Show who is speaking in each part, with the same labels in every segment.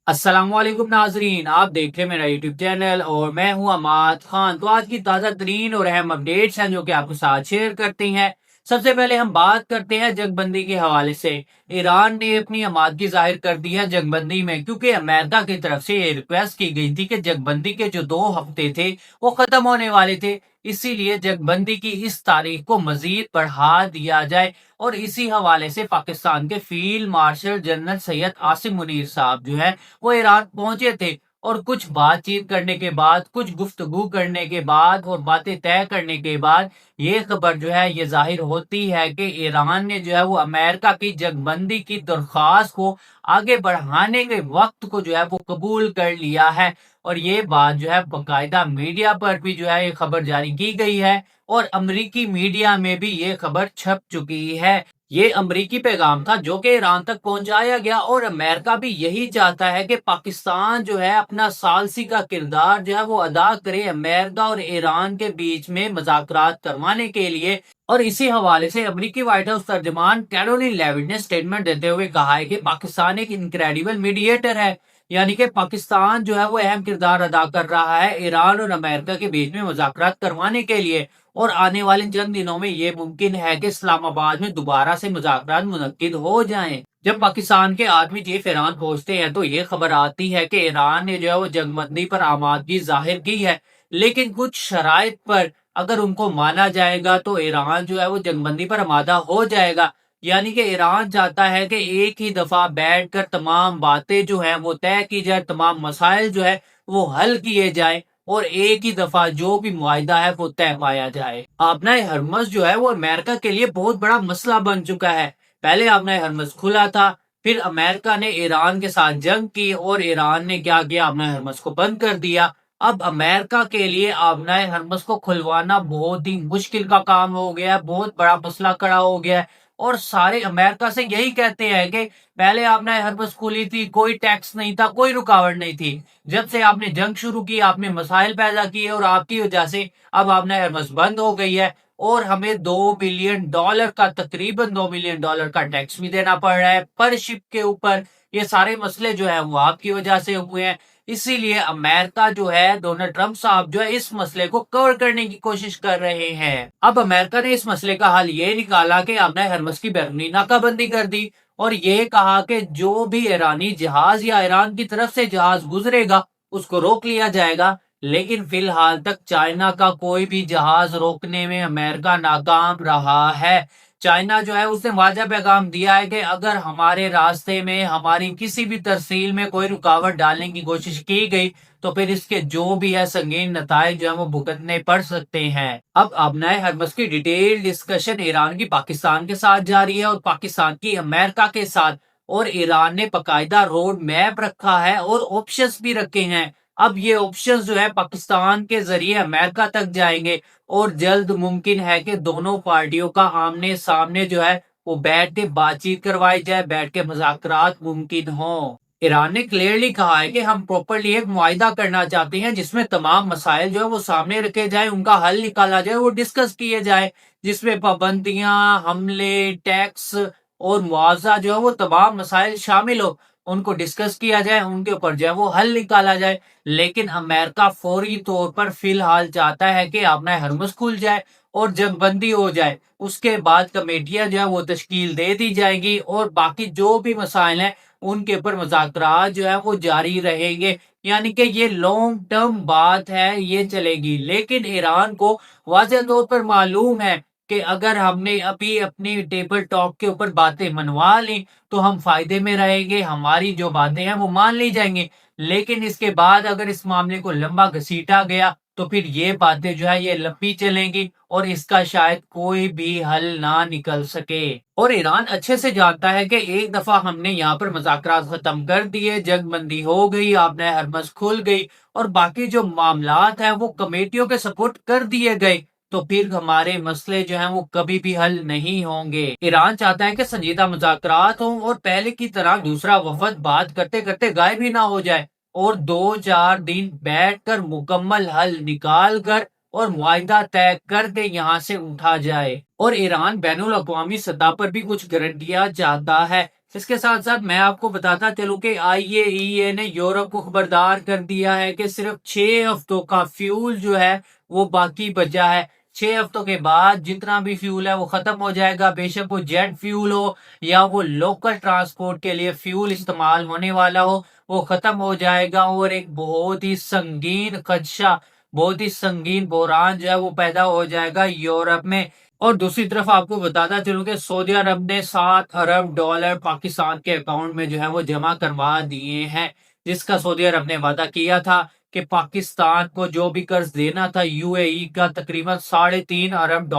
Speaker 1: السلام علیکم ناظرین، آپ دیکھ رہے ہیں میرا یوٹیوب چینل اور میں ہوں اماد خان۔ تو آج کی تازہ ترین اور اہم اپڈیٹس ہیں جو کہ آپ کے ساتھ شیئر کرتے ہیں۔ سب سے پہلے ہم بات کرتے ہیں جنگ بندی کے حوالے سے۔ ایران نے اپنی آمادگی ظاہر کر دی ہے جنگ بندی میں، کیونکہ امریکہ کی طرف سے یہ ریکویسٹ کی گئی تھی کہ جنگ بندی کے جو 2 ہفتے تھے وہ ختم ہونے والے تھے، اسی لیے جنگ بندی کی اس تاریخ کو مزید بڑھا دیا جائے۔ اور اسی حوالے سے پاکستان کے field marshal general Syed Asim Munir صاحب جو ہے وہ ایران پہنچے تھے، اور کچھ بات چیت کرنے کے بعد، کچھ گفتگو کرنے کے بعد اور باتیں طے کرنے کے بعد یہ خبر جو ہے یہ ظاہر ہوتی ہے کہ ایران نے جو ہے وہ امریکہ کی جنگ بندی کی درخواست کو آگے بڑھانے کے وقت کو جو ہے وہ قبول کر لیا ہے۔ اور یہ بات جو ہے باقاعدہ میڈیا پر بھی جو ہے یہ خبر جاری کی گئی ہے، اور امریکی میڈیا میں بھی یہ خبر چھپ چکی ہے۔ یہ امریکی پیغام تھا جو کہ ایران تک پہنچایا گیا، اور امریکہ بھی یہی چاہتا ہے کہ پاکستان جو ہے اپنا ثالثی کا کردار جو ہے وہ ادا کرے امریکہ اور ایران کے بیچ میں مذاکرات کروانے کے لیے۔ اور اسی حوالے سے امریکی وائٹ ہاؤس ترجمان کیرولین لیوٹ نے سٹیٹمنٹ دیتے ہوئے کہا ہے کہ پاکستان ایک انکریڈیبل میڈیٹر ہے، یعنی کہ پاکستان جو ہے وہ اہم کردار ادا کر رہا ہے ایران اور امریکہ کے بیچ میں مذاکرات کروانے کے لیے، اور آنے والے چند دنوں میں یہ ممکن ہے کہ اسلام آباد میں دوبارہ سے مذاکرات منعقد ہو جائیں۔ جب پاکستان کے آرمی چیف ایران پہنچتے ہیں تو یہ خبر آتی ہے کہ ایران نے جو ہے وہ جنگ بندی پر آمادگی ظاہر کی ہے، لیکن کچھ شرائط پر اگر ان کو مانا جائے گا تو ایران جو ہے وہ جنگ بندی پر آمادہ ہو جائے گا۔ یعنی کہ ایران چاہتا ہے کہ ایک ہی دفعہ بیٹھ کر تمام باتیں جو ہیں وہ طے کی جائے، تمام مسائل جو ہے وہ حل کیے جائیں، اور ایک ہی دفعہ جو بھی معاہدہ ہے وہ طے پایا جائے۔ آبنائے ہرمز جو ہے وہ امریکہ کے لیے بہت بڑا مسئلہ بن چکا ہے۔ پہلے آبنائے ہرمز کھلا تھا، پھر امریکہ نے ایران کے ساتھ جنگ کی اور ایران نے کیا کیا، آبنائے ہرمز کو بند کر دیا۔ اب امریکہ کے لیے آبنائے ہرمز کو کھلوانا بہت ہی مشکل کا کام ہو گیا ہے، بہت بڑا مسئلہ کھڑا ہو گیا ہے، اور سارے امریکہ سے یہی کہتے ہیں کہ پہلے آبنائے ہرمز کھلی تھی، کوئی ٹیکس نہیں تھا، کوئی رکاوٹ نہیں تھی، جب سے آپ نے جنگ شروع کی آپ نے مسائل پیدا کیے، اور آپ کی وجہ سے اب آبنائے ہرمز بند ہو گئی ہے، اور ہمیں $2 بلین کا تقریباً $2 بلین کا ٹیکس بھی دینا پڑ رہا ہے پر شپ کے اوپر۔ یہ سارے مسئلے جو ہیں وہ آپ کی وجہ سے ہوئے ہیں، اسی لیے امریکہ جو ہے ڈونلڈ ٹرمپ صاحب جو ہے اس مسئلے کو کور کرنے کی کوشش کر رہے ہیں۔ اب امریکہ نے اس مسئلے کا حل یہ نکالا کہ آبنائے ہرمز کی بیرونی ناکہ بندی کر دی، اور یہ کہا کہ جو بھی ایرانی جہاز یا ایران کی طرف سے جہاز گزرے گا اس کو روک لیا جائے گا، لیکن فی الحال تک چائنا کا کوئی بھی جہاز روکنے میں امریکہ ناکام رہا ہے۔ چائنا جو ہے اس نے واضح پیغام دیا ہے کہ اگر ہمارے راستے میں ہماری کسی بھی ترسیل میں کوئی رکاوٹ ڈالنے کی کوشش کی گئی تو پھر اس کے جو بھی ہے سنگین نتائج جو ہے وہ بھگتنے پڑ سکتے ہیں۔ اب آبنائے ہرمز کی ڈیٹیل ڈسکشن ایران کی پاکستان کے ساتھ جاری ہے اور پاکستان کی امریکہ کے ساتھ، اور ایران نے باقاعدہ روڈ میپ رکھا ہے اور آپشنز بھی رکھے ہیں۔ اب یہ آپشنز جو ہے پاکستان کے ذریعے امریکہ تک جائیں گے، اور جلد ممکن ہے کہ دونوں پارٹیوں کا آمنے سامنے جو ہے وہ بیٹھ کے بات چیت کروائی جائے، بیٹھ کے مذاکرات ممکن ہوں۔ ایران نے کلیئرلی کہا ہے کہ ہم پراپرلی ایک معاہدہ کرنا چاہتے ہیں جس میں تمام مسائل جو ہے وہ سامنے رکھے جائیں، ان کا حل نکالا جائے، وہ ڈسکس کیے جائے، جس میں پابندیاں، حملے، ٹیکس اور معاوضہ جو ہے وہ تمام مسائل شامل ہو، ان کو ڈسکس کیا جائے، ان کے اوپر جو ہے وہ حل نکالا جائے۔ لیکن امریکہ فوری طور پر فی الحال چاہتا ہے کہ اپنا ہرمز کھل جائے اور جنگ بندی ہو جائے، اس کے بعد کمیٹیاں جو ہے وہ تشکیل دے دی جائیں گی، اور باقی جو بھی مسائل ہیں ان کے اوپر مذاکرات جو ہے وہ جاری رہیں گے۔ یعنی کہ یہ لانگ ٹرم بات ہے، یہ چلے گی، لیکن ایران کو واضح طور پر معلوم ہے کہ اگر ہم نے ابھی اپنی ٹیبل ٹاک کے اوپر باتیں منوا لی تو ہم فائدے میں رہیں گے، ہماری جو باتیں ہیں وہ مان لی جائیں گی، لیکن اس کے بعد اگر اس معاملے کو لمبا گھسیٹا گیا تو پھر یہ باتیں جو ہے یہ لمبی چلیں گی، اور اس کا شاید کوئی بھی حل نہ نکل سکے۔ اور ایران اچھے سے جانتا ہے کہ ایک دفعہ ہم نے یہاں پر مذاکرات ختم کر دیے، جنگ بندی ہو گئی، آبنائے ہرمز کھل گئی، اور باقی جو معاملات ہیں وہ کمیٹیوں کے سپورٹ کر دیے گئے، تو پھر ہمارے مسئلے جو ہیں وہ کبھی بھی حل نہیں ہوں گے۔ ایران چاہتا ہے کہ سنجیدہ مذاکرات ہوں، اور پہلے کی طرح دوسرا وفد بات کرتے کرتے غائب ہی نہ ہو جائے، اور 2-4 دن بیٹھ کر مکمل حل نکال کر اور معاہدہ طے کر کے یہاں سے اٹھا جائے۔ اور ایران بین الاقوامی سطح پر بھی کچھ گارنٹیاں چاہتا ہے۔ اس کے ساتھ ساتھ میں آپ کو بتاتا چلوں کہ IAEA نے یورپ کو خبردار کر دیا ہے کہ صرف 6 ہفتوں کا فیول جو ہے وہ باقی بچا ہے. 6 ہفتوں کے بعد جتنا بھی فیول ہے وہ ختم ہو جائے گا، بے شک وہ جیٹ فیول ہو یا وہ لوکل ٹرانسپورٹ کے لیے فیول استعمال ہونے والا ہو، وہ ختم ہو جائے گا. اور ایک بہت ہی سنگین خدشہ، بہت ہی سنگین بحران جو ہے وہ پیدا ہو جائے گا یورپ میں. اور دوسری طرف آپ کو بتاتا چلوں کہ سعودی عرب نے $7 ارب پاکستان کے اکاؤنٹ میں جو ہے وہ جمع کروا دیے ہیں، جس کا سعودی عرب نے وعدہ کیا تھا کہ پاکستان کو جو بھی قرض دینا تھا UAE کا تقریباً $3.5 ارب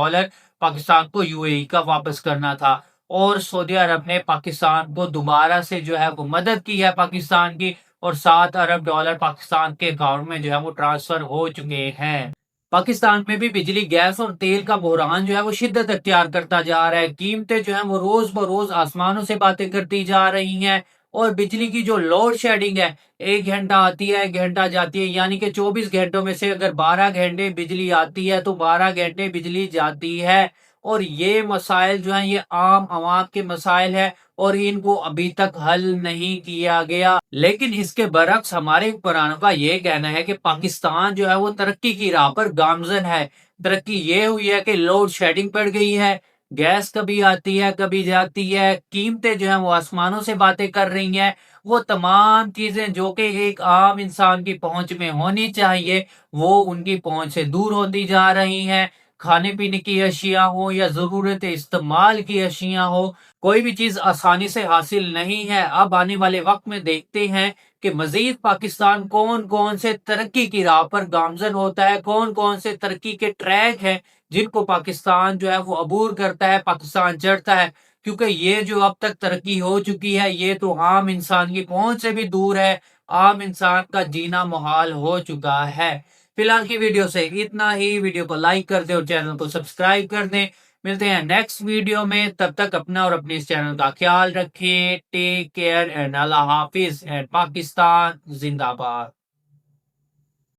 Speaker 1: پاکستان کو UAE کا واپس کرنا تھا. اور سعودی عرب نے پاکستان کو دوبارہ سے جو ہے وہ مدد کی ہے پاکستان کی، اور $7 ارب پاکستان کے اکاؤنٹ میں جو ہے وہ ٹرانسفر ہو چکے ہیں. پاکستان میں بھی بجلی، گیس اور تیل کا بحران جو ہے وہ شدت اختیار کرتا جا رہا ہے. قیمتیں جو ہیں وہ روز بروز آسمانوں سے باتیں کرتی جا رہی ہیں. اور بجلی کی جو لوڈ شیڈنگ ہے، 1 گھنٹہ آتی ہے 1 گھنٹہ جاتی ہے، یعنی کہ 24 گھنٹوں میں سے اگر 12 گھنٹے بجلی آتی ہے تو 12 گھنٹے بجلی جاتی ہے. اور یہ مسائل جو ہیں یہ عام عوام کے مسائل ہیں، اور ان کو ابھی تک حل نہیں کیا گیا. لیکن اس کے برعکس ہمارے حکمرانوں کا یہ کہنا ہے کہ پاکستان جو ہے وہ ترقی کی راہ پر گامزن ہے. ترقی یہ ہوئی ہے کہ لوڈ شیڈنگ پڑ گئی ہے، گیس کبھی آتی ہے کبھی جاتی ہے، قیمتیں جو ہیں وہ آسمانوں سے باتیں کر رہی ہیں. وہ تمام چیزیں جو کہ ایک عام انسان کی پہنچ میں ہونی چاہیے وہ ان کی پہنچ سے دور ہوتی جا رہی ہیں. کھانے پینے کی اشیاء ہو یا ضرورت استعمال کی اشیاء ہو، کوئی بھی چیز آسانی سے حاصل نہیں ہے. اب آنے والے وقت میں دیکھتے ہیں کہ مزید پاکستان کون کون سے ترقی کی راہ پر گامزن ہوتا ہے، کون کون سے ترقی کے ٹریک ہیں جن کو پاکستان جو ہے وہ عبور کرتا ہے، پاکستان چڑھتا ہے. کیونکہ یہ جو اب تک ترقی ہو چکی ہے یہ تو عام انسان کی پہنچ سے بھی دور ہے، عام انسان کا جینا محال ہو چکا ہے. فی الحال کی ویڈیو سے اتنا ہی. ویڈیو کو لائک کر دیں اور چینل کو سبسکرائب کر دیں. ملتے ہیں نیکسٹ ویڈیو میں، تب تک اپنا اور اپنے اس چینل کا خیال رکھیں. ٹیک کیئر اینڈ اللہ حافظ. اینڈ پاکستان زندہ باد.